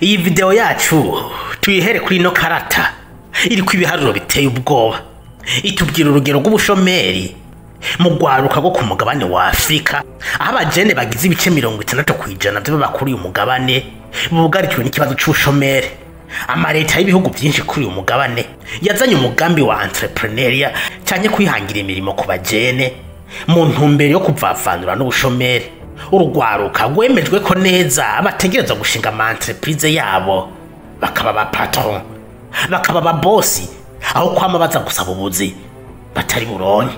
Iyi video yacu tuyihere kuri no karata iri kwibiharuro biteye ubwoba. Itubwira urugero rw'ubushomeri mu gwaruka go ku mugabane wa Afrika, aho abajene bagize ibice 60% byo bakuriye umugabane bugarijwe n'ikibazo c'ubushomeri. Amareta y'ibihugu byinshi kuri uyu mugabane yazanye umugambi wa entrepreneuria cyane kwihangira imirimo ku bajene mu ntumbero yo kuvavanura n'ubushomeri. Urugwaruka gwemejwe ko neza abategereza gushinga ama entreprise yabo, bakaba ba patron, bakaba ba boss, aho kwama baza gusaba ubuzi batari buronye.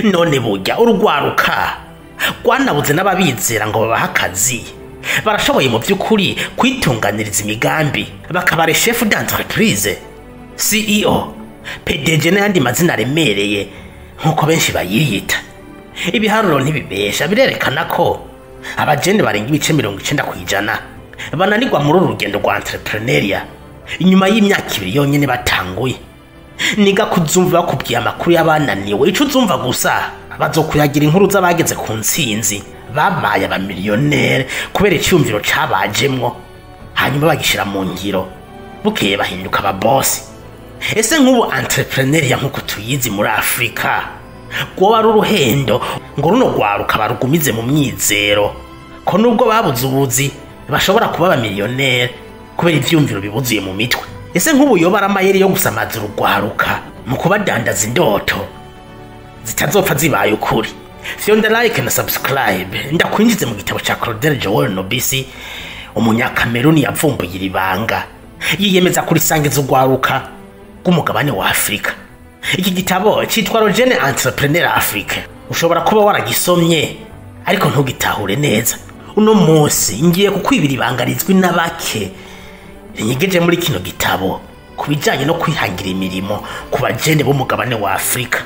None burya urugwaruka gwanabuze n'ababizera ngo babaha akazi, barashoboye mu by'ukuri kwitunganiriza imigambi, bakaba chef d'entreprise, CEO, PDG n'andi mazina remereye nkuko benshi bayiyita. Ibiharuro ntibibesha, birerekana ko abajene barenga ibice 90% bananirwa muri urugendo rwa entrepreneuria inyuma y'imyaka 2 yonyene batanguye. Niga kuzumva bakubwiye amakuru y'abananiwe, ico uzumva gusa bazokuyagira inkuru z'abageze ku ntsinzi babaye aba millionaire kubera icyumviro cabajemwo, hanyuma bagishira mu ngiro bukeye bahinduka aba boss. Ese nk'ubu entrepreneuria nkuko tuyizi muri Afrika gwo ari uruhendo ngo runo gwaruka barugumize mu myizero ko nubwo babuze ubuzi bashobora kuba aba millionaire kubera ivyumviro bibuzuye mu mitwe? Ese nk'ubu yobara amayeri yo gusamaza urugwaruka mu kubadandaza indoto zitazopfa zibaye ukuri? Fyonda like na subscribe ndakwinjize mu gitabo ca Joel Nobisi, umunyakameruni yavumbuye ibanga, yiyemeza kurisangiza urugwaruka rw'umugabane wa Afrika. Iki gitabo cyitwa Jeune Entrepreneur Africa. Ushobora kuba waragisomye ariko ntugitahure neza. Uno munsi ngiye kukwibira ibanga rizwi n'abake ryinyegeje muri kino gitabo kubijanye no kwihangira imirimo ku bajene bo mugabane wa Afrika.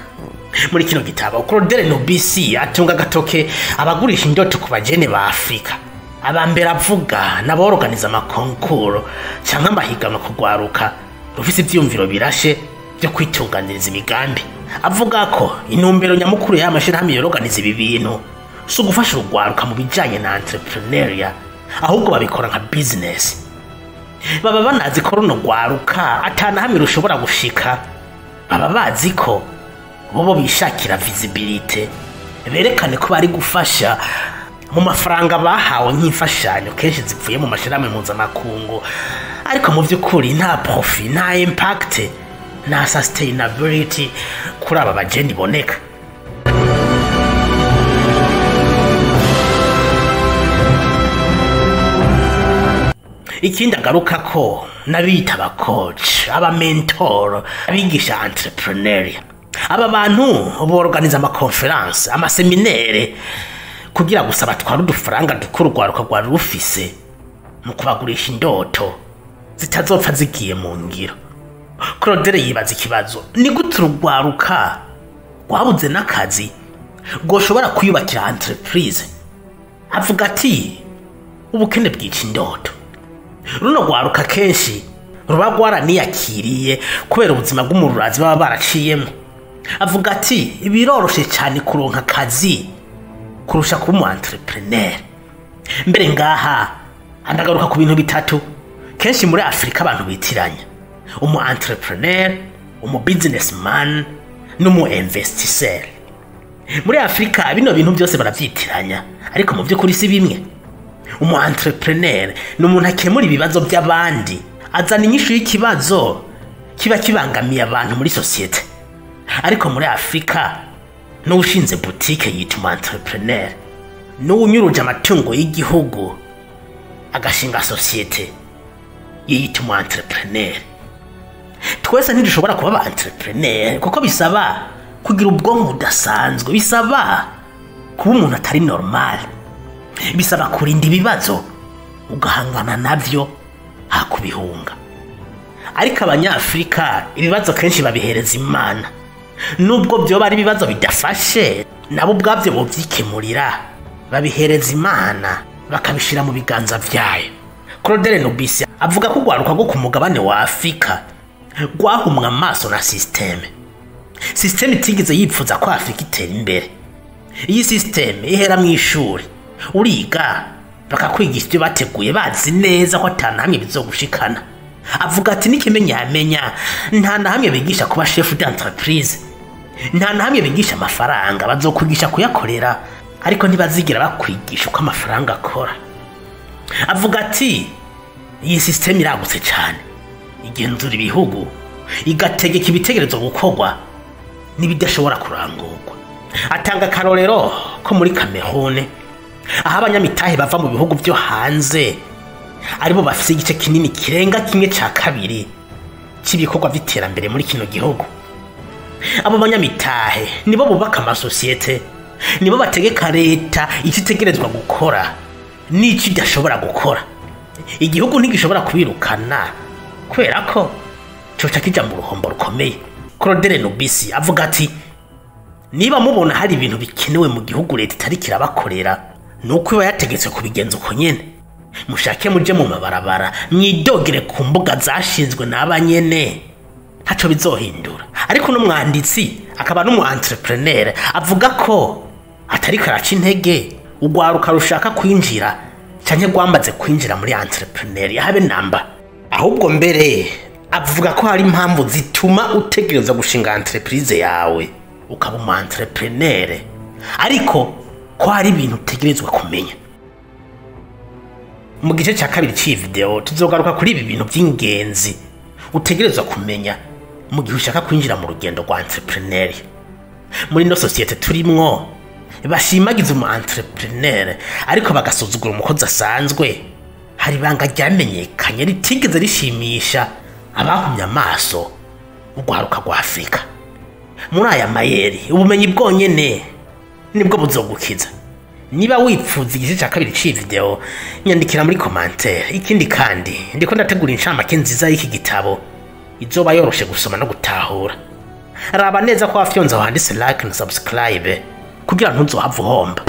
Muri kino gitabo Joel Nobisi atunga gatoke abagurisha indoto ku bajene ba Afrika, abambera avuga n'aborganiza amakonkuru cyangwa amahiganwa kugwaruka rufise ivyumviro birashe byo kwitunganiriza imigambi. Avuga ko intumbero nyamukuru y'amashirahamwe yorganiza ibi bintu so gufasha urugwaruka mu bijanye na entrepreneuria, ahubwo babikora nka business. Baba banazi ko runo gwaruka atana hamwe rushobora gushika, baba bazi ko bobo bishakira visibility, berekane ko bari gufasha mu mafaranga bahawe nk'imfashanyo kenshi zipfuye mu mashirahamwe mpuzamakungu, ariko mu by'ukuri nta profit, nta impact, na sustainability kuri aba bajeni boneka. Ikindi agaruka ko nabita aba coach, aba mentor, abigisha entrepreneuria. Aba bantu borganiza ama conference, ama seminaire kugira gusa batwara udufaranga dukurugwaruka rwa rufise mu kubagurisha indoto zitazopfa zigiye mu ngiro. Claudel yibaza ikibazo, ni gute urugwaruka rwabuze n'akazi goshobora kwiyubakira entreprise? Avuga ati ubukene bwica indoto. Runo rwaruka kenshi ruba rwaraniyakiriye kubera ubuzima bw'umururazi baba baraciyemo. Avuga ati biroroshe cyane kuronka akazi kurusha kuba umu entrepreneur. Mbere ngaha andagaruka ku bintu bitatu kenshi muri Afrika abantu bitiranya: umu entrepreneur, umu businessman, n'umu investisseur. Muri Afrika bino bintu byose baravyitiranya, ariko mu by'ukuri si bimwe. Umu entrepreneur n'umuntu akemura ibibazo by'abandi, azana inyishu y'ikibazo kiba kibangamiye abantu muri societe. Ariko muri Afrika n'ushinze boutique yitwa entrepreneur, n'unyuruje amatungo y'igihugu agashinga societe yitwa entrepreneur. Twese ntidushobora kuba aba entrepreneur kuko bisaba kugira ubwonko budasanzwe, bisaba kuba umuntu atari normal, bisaba kurinda ibibazo ugahangana navyo hakubihunga. Ariko abanyafrika ibibazo kenshi babihereza Imana, nubwo byo bari ibibazo bidafashe nabo ubwabyo bovyikemurira babihereza Imana bakabishira mu biganza vyayo. Joel Nobisi avuga ko gwaruka go ku mugabane wa Afrika gwahumwa amaso na systeme itigeze yipfuza ko Afrika itera imbere. Iyi systeme ihera mu ishuri, uriga bakakwigisha ibyo bateguye bazi neza ko atanahamwe bizogushikana. Avuga ati n'ikimenyamenya nta nahamwe bigisha kuba chef d'entreprise, nta nahamwe bigisha amafaranga, bazokwigisha kuyakorera ariko ntibazigira bakwigisha uko amafaranga akora. Avuga ati iyi system iragutse cyane, igenzura ibihugu, igategeka ibitegerezo gukorwa n'ibidashobora kurangurwa. Atanga karorero ko muri Cameroon aho abanyamitahe bava mu bihugu byo hanze aribo bafise igice kinini kirenga kimwe ca kabiri cy'ibikorwa by'iterambere muri kino gihugu. Abo banyamitahe nibo bubaka amasosiyete, nibo bategeka leta ikitegerezwa gukora n'iki idashobora gukora. Igihugu ntigishobora kubirukana kubera ko coca kija mu ruhombo rukomeye. Claude Nobisi avuga ati niba mubona hari ibintu bikenewe mu gihugu leta itari kirabakorera nuko iba yategetse kubigenza uko nyene. Mushake muje mu mabarabara mwidogere ku mbuga zashinzwe n'abanyene ntaco bizohindura. Ariko n'umwanditsi akaba n'umu entrepreneur avuga ko atari karaca intege ugwaruka rushaka kwinjira canke gwamaze kwinjira muri entrepreneuria habe namba. Ahubwo mbere avuga ko hari impamvu zituma utegereza gushinga entreprise yawe ukaba umu entrepreneur, ariko ko hari ibintu utegerezwa kumenya. Mu gice cya kabiri cy'iyi video tuzogaruka kuri ibi bintu by'ingenzi utegerezwa kumenya mu gihe ushaka kwinjira mu rugendo rwa entrepreneur. Muri no societe turimwo bashimagiza umu entrepreneur ariko bagasuzugura umukozi asanzwe. Hari banga ryamenyekanye ritigeze rishimisha abahumya amaso ugwaruka rwa Afrika. Muri aya mayeri ubumenyi bwonyene nibwo buzogukiza. Niba wipfuza igice cya kabiri cy'iyi video nyandikira muri commentaire. Ikindi kandi ndiko ndategura inshamake nziza y'iki gitabo izoba yoroshe gusoma no gutahura. Raba neza ko wafyonza wanditse like na subscribe kugira ntuzohava uhomba.